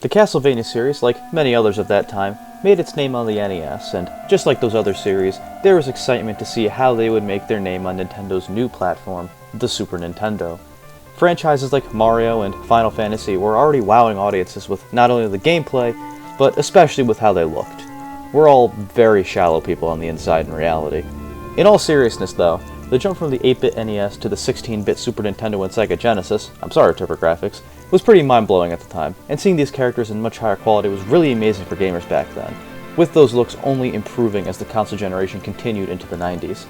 The Castlevania series, like many others of that time, made its name on the NES, and just like those other series, there was excitement to see how they would make their name on Nintendo's new platform, the Super Nintendo. Franchises like Mario and Final Fantasy were already wowing audiences with not only the gameplay, but especially with how they looked. We're all very shallow people on the inside in reality. In all seriousness though, the jump from the 8-bit NES to the 16-bit Super Nintendo and Sega Genesis, I'm sorry TurboGrafx, was pretty mind-blowing at the time, and seeing these characters in much higher quality was really amazing for gamers back then, with those looks only improving as the console generation continued into the 90s.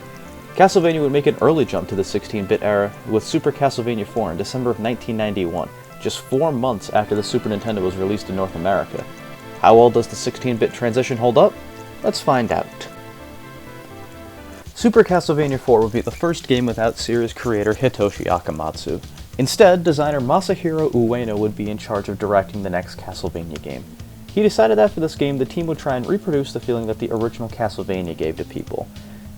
Castlevania would make an early jump to the 16-bit era with Super Castlevania IV in December of 1991, just 4 months after the Super Nintendo was released in North America. How well does the 16-bit transition hold up? Let's find out. Super Castlevania IV would be the first game without series creator Hitoshi Akamatsu. Instead, designer Masahiro Ueno would be in charge of directing the next Castlevania game. He decided that for this game, the team would try and reproduce the feeling that the original Castlevania gave to people.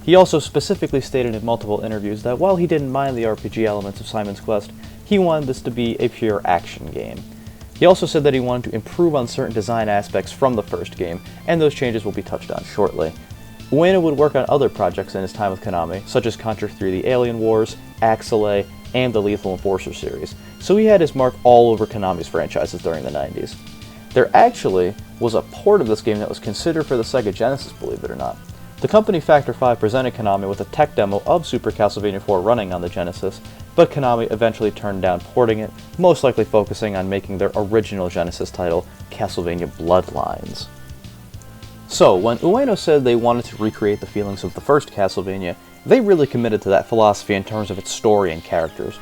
He also specifically stated in multiple interviews that while he didn't mind the RPG elements of Simon's Quest, he wanted this to be a pure action game. He also said that he wanted to improve on certain design aspects from the first game, and those changes will be touched on shortly. Ueno would work on other projects in his time with Konami, such as Contra 3 The Alien Wars, Axelay, and the Lethal Enforcer series, so he had his mark all over Konami's franchises during the 90s. There actually was a port of this game that was considered for the Sega Genesis, believe it or not. The company Factor 5 presented Konami with a tech demo of Super Castlevania IV running on the Genesis, but Konami eventually turned down porting it, most likely focusing on making their original Genesis title, Castlevania Bloodlines. So, when Ueno said they wanted to recreate the feelings of the first Castlevania, they really committed to that philosophy in terms of its story and characters.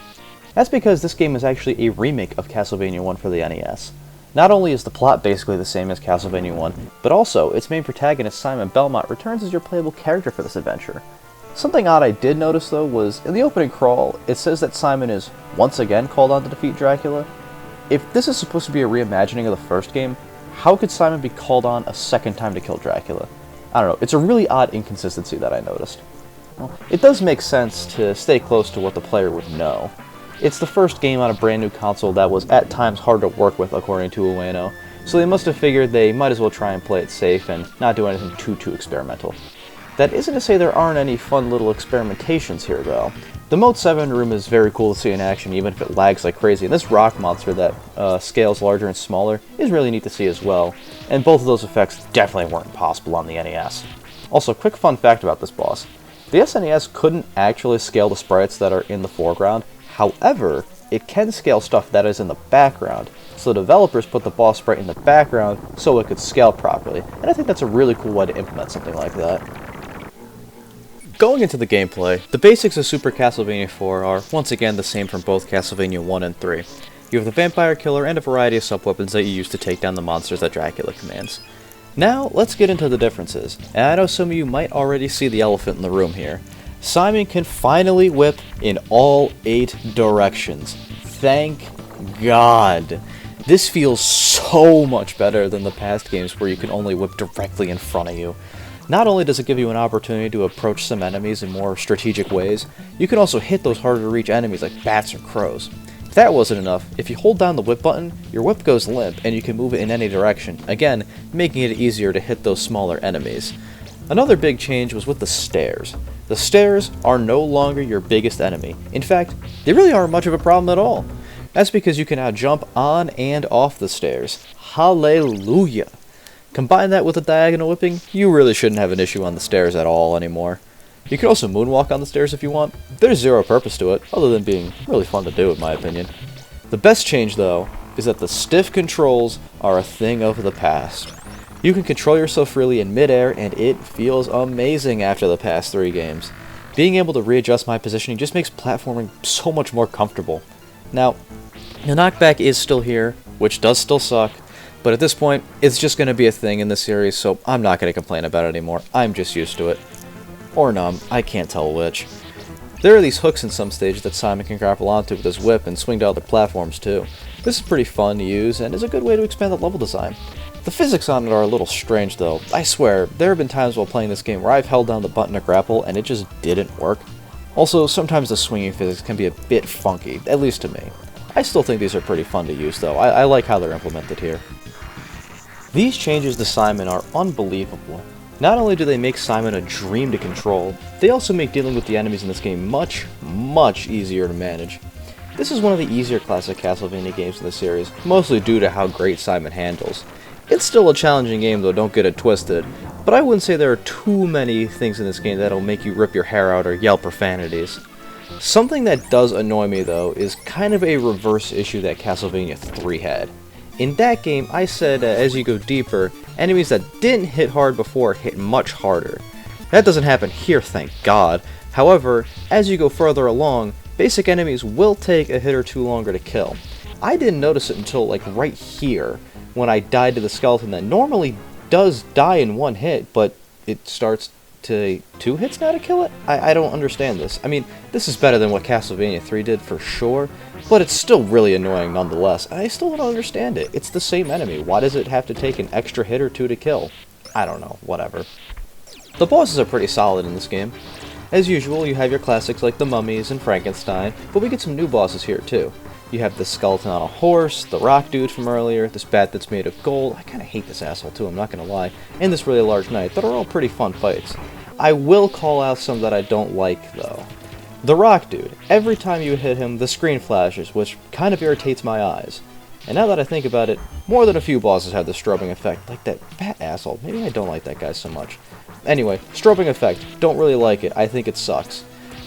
That's because this game is actually a remake of Castlevania 1 for the NES. Not only is the plot basically the same as Castlevania 1, but also its main protagonist Simon Belmont returns as your playable character for this adventure. Something odd I did notice though was, in the opening crawl, it says that Simon is once again called on to defeat Dracula. If this is supposed to be a reimagining of the first game, how could Simon be called on a second time to kill Dracula? I don't know, it's a really odd inconsistency that I noticed. Well, it does make sense to stay close to what the player would know. It's the first game on a brand new console that was at times hard to work with, according to Ueno, so they must have figured they might as well try and play it safe and not do anything too experimental. That isn't to say there aren't any fun little experimentations here though. The Mode 7 room is very cool to see in action even if it lags like crazy, and this rock monster that scales larger and smaller is really neat to see as well, and both of those effects definitely weren't possible on the NES. Also, quick fun fact about this boss. The SNES couldn't actually scale the sprites that are in the foreground, however, it can scale stuff that is in the background, so developers put the boss sprite in the background so it could scale properly, and I think that's a really cool way to implement something like that. Going into the gameplay, the basics of Super Castlevania IV are once again the same from both Castlevania 1 and 3. You have the Vampire Killer and a variety of sub-weapons that you use to take down the monsters that Dracula commands. Now, let's get into the differences, and I know some of you might already see the elephant in the room here. Simon can finally whip in all 8 directions. Thank God. This feels so much better than the past games where you can only whip directly in front of you. Not only does it give you an opportunity to approach some enemies in more strategic ways, you can also hit those harder to reach enemies like bats or crows. If that wasn't enough, if you hold down the whip button, your whip goes limp and you can move it in any direction, again, making it easier to hit those smaller enemies. Another big change was with the stairs. The stairs are no longer your biggest enemy. In fact, they really aren't much of a problem at all. That's because you can now jump on and off the stairs. Hallelujah! Combine that with the diagonal whipping, you really shouldn't have an issue on the stairs at all anymore. You can also moonwalk on the stairs if you want. There's zero purpose to it, other than being really fun to do in my opinion. The best change though, is that the stiff controls are a thing of the past. You can control yourself freely in midair, and it feels amazing after the past 3 games. Being able to readjust my positioning just makes platforming so much more comfortable. Now, the knockback is still here, which does still suck, but at this point, it's just going to be a thing in the series, so I'm not going to complain about it anymore. I'm just used to it. Or numb, I can't tell which. There are these hooks in some stages that Simon can grapple onto with his whip and swing to other platforms too. This is pretty fun to use, and is a good way to expand the level design. The physics on it are a little strange though. I swear, there have been times while playing this game where I've held down the button to grapple and it just didn't work. Also, sometimes the swinging physics can be a bit funky, at least to me. I still think these are pretty fun to use though. I like how they're implemented here. These changes to Simon are unbelievable. Not only do they make Simon a dream to control, they also make dealing with the enemies in this game much, much easier to manage. This is one of the easier classic Castlevania games in the series, mostly due to how great Simon handles. It's still a challenging game though, don't get it twisted, but I wouldn't say there are too many things in this game that'll make you rip your hair out or yell profanities. Something that does annoy me though is kind of a reverse issue that Castlevania III had. In that game, I said as you go deeper, enemies that didn't hit hard before hit much harder. That doesn't happen here, thank God. However, as you go further along, basic enemies will take a hit or two longer to kill. I didn't notice it until like right here, when I died to the skeleton that normally does die in one hit, but it starts to 2 hits now to kill it? I don't understand this. I mean, this is better than what Castlevania 3 did for sure, but it's still really annoying nonetheless. I still don't understand it. It's the same enemy. Why does it have to take an extra hit or 2 to kill? I don't know, whatever. The bosses are pretty solid in this game. As usual, you have your classics like the mummies and Frankenstein, but we get some new bosses here too. You have the skeleton on a horse, the rock dude from earlier, this bat that's made of gold, I kinda hate this asshole too, I'm not gonna lie, and this really large knight that are all pretty fun fights. I will call out some that I don't like though. The rock dude, every time you hit him, the screen flashes, which kind of irritates my eyes. And now that I think about it, more than a few bosses have the strobing effect, like that bat asshole. Maybe I don't like that guy so much. Anyway, strobing effect, don't really like it, I think it sucks.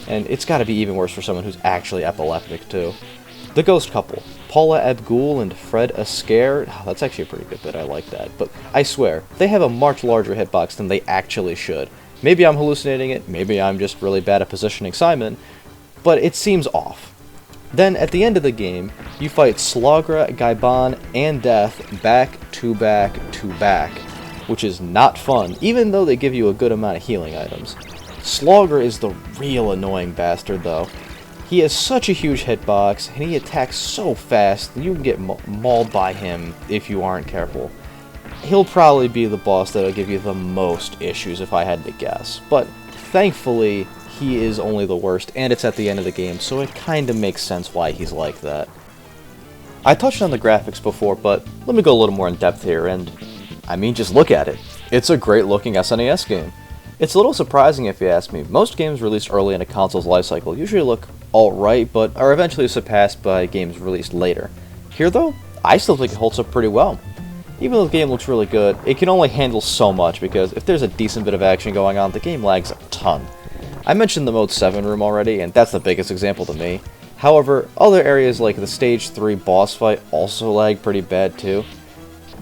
And it's gotta be even worse for someone who's actually epileptic too. The ghost couple, Paula Abgul and Fred Askaire, that's actually a pretty good bit, I like that, but I swear, they have a much larger hitbox than they actually should. Maybe I'm hallucinating it, maybe I'm just really bad at positioning Simon, but it seems off. Then, at the end of the game, you fight Slogra, Gaiban, and Death back to back to back, which is not fun, even though they give you a good amount of healing items. Slogra is the real annoying bastard though. He has such a huge hitbox, and he attacks so fast that you can get mauled by him if you aren't careful. He'll probably be the boss that'll give you the most issues if I had to guess, but thankfully he is only the worst, and it's at the end of the game, so it kinda makes sense why he's like that. I touched on the graphics before, but let me go a little more in depth here, and I mean just look at it. It's a great looking SNES game. It's a little surprising if you ask me. Most games released early in a console's lifecycle usually look alright, but are eventually surpassed by games released later. Here though, I still think it holds up pretty well. Even though the game looks really good, it can only handle so much because if there's a decent bit of action going on, the game lags a ton. I mentioned the Mode 7 room already, and that's the biggest example to me. However, other areas like the Stage 3 boss fight also lag pretty bad too.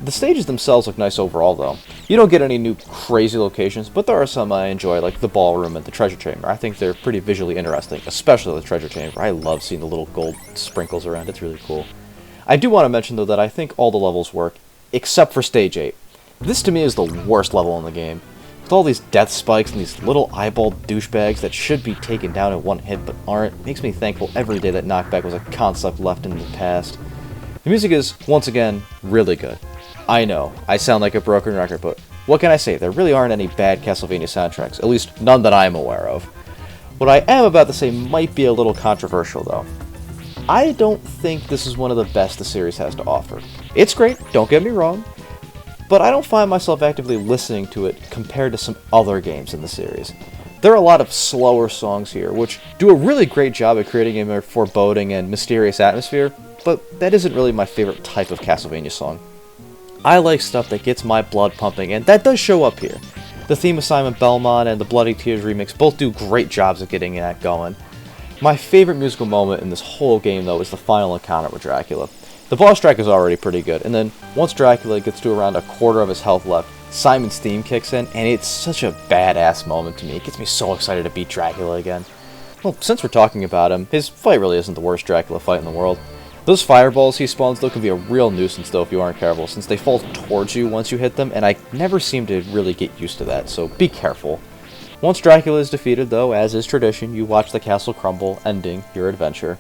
The stages themselves look nice overall though. You don't get any new crazy locations, but there are some I enjoy, like the ballroom and the treasure chamber. I think they're pretty visually interesting, especially the treasure chamber. I love seeing the little gold sprinkles around, it's really cool. I do want to mention though that I think all the levels work, except for Stage 8. This to me is the worst level in the game. With all these death spikes and these little eyeball douchebags that should be taken down in one hit but aren't, it makes me thankful every day that Knockback was a concept left in the past. The music is, once again, really good. I know, I sound like a broken record, but what can I say? There really aren't any bad Castlevania soundtracks, at least none that I'm aware of. What I am about to say might be a little controversial though. I don't think this is one of the best the series has to offer. It's great, don't get me wrong, but I don't find myself actively listening to it compared to some other games in the series. There are a lot of slower songs here, which do a really great job at creating a more foreboding and mysterious atmosphere, but that isn't really my favorite type of Castlevania song. I like stuff that gets my blood pumping, and that does show up here. The theme of Simon Belmont and the Bloody Tears remix both do great jobs at getting that going. My favorite musical moment in this whole game, though, is the final encounter with Dracula. The boss track is already pretty good, and then once Dracula gets to around a quarter of his health left, Simon's theme kicks in, and it's such a badass moment to me. It gets me so excited to beat Dracula again. Well, since we're talking about him, his fight really isn't the worst Dracula fight in the world. Those fireballs he spawns, though, can be a real nuisance, though, if you aren't careful, since they fall towards you once you hit them, and I never seem to really get used to that, so be careful. Once Dracula is defeated, though, as is tradition, you watch the castle crumble, ending your adventure.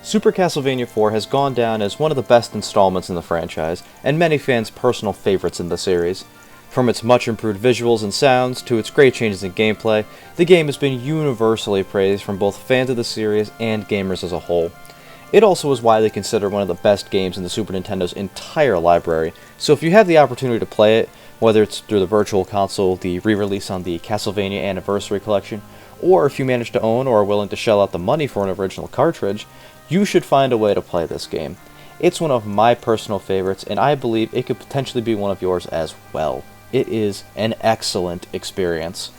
Super Castlevania IV has gone down as one of the best installments in the franchise, and many fans' personal favorites in the series. From its much improved visuals and sounds to its great changes in gameplay, the game has been universally praised from both fans of the series and gamers as a whole. It also is widely considered one of the best games in the Super Nintendo's entire library, so if you have the opportunity to play it, whether it's through the Virtual Console, the re-release on the Castlevania Anniversary Collection, or if you manage to own or are willing to shell out the money for an original cartridge, you should find a way to play this game. It's one of my personal favorites, and I believe it could potentially be one of yours as well. It is an excellent experience.